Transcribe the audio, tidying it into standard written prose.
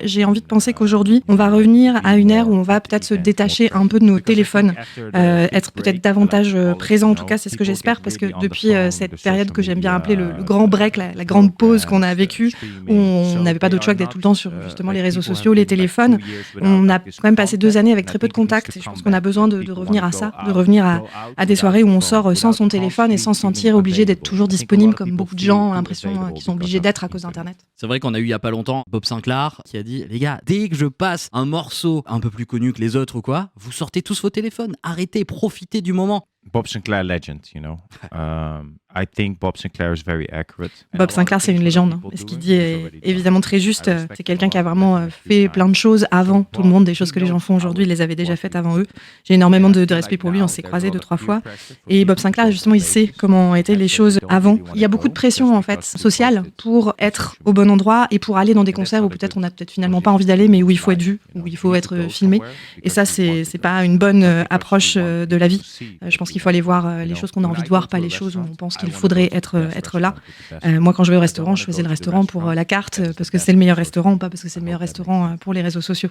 J'ai envie de penser qu'aujourd'hui, on va revenir à une ère où on va peut-être se détacher un peu de nos téléphones, être peut-être davantage présent. En tout cas, c'est ce que j'espère, parce que depuis cette période que j'aime bien appeler le grand break, la grande pause qu'on a vécue, où on n'avait pas d'autre choix que d'être tout le temps sur justement les réseaux sociaux, les téléphones, on a quand même passé 2 années avec très peu de contacts. Et je pense qu'on a besoin de revenir à ça, de revenir à des soirées où on sort sans son téléphone et sans se sentir obligé d'être toujours disponible, comme beaucoup de gens ont l'impression qu'ils sont obligés d'être à cause d'Internet. C'est vrai qu'on a eu il y a pas longtemps Bob Sinclair qui a dit: les gars, dès que je passe un morceau un peu plus connu que les autres ou quoi, vous sortez tous vos téléphones, arrêtez, profitez du moment. Bob Sinclair legend, you know. I think Bob Sinclair is very accurate. Bob Sinclair, c'est une légende. Et ce qu'il dit est évidemment très juste. C'est quelqu'un qui a vraiment fait plein de choses avant tout le monde, des choses que les gens font aujourd'hui, il les avait déjà faites avant eux. J'ai énormément de respect pour lui, on s'est croisés 2-3 fois. Et Bob Sinclair, justement, il sait comment étaient les choses avant. Il y a beaucoup de pression, en fait, sociale pour être au bon endroit et pour aller dans des concerts où peut-être on n'a peut-être finalement pas envie d'aller, mais où il faut être vu, où il faut être filmé. Et ça, c'est pas une bonne approche de la vie. Je pense qu'il faut aller voir les choses qu'on a envie de voir, pas les choses où on pense qu'il faudrait être là. Moi, quand je vais au restaurant, je choisis le restaurant pour la carte, parce que c'est le meilleur restaurant, pas parce que c'est le meilleur restaurant pour les réseaux sociaux.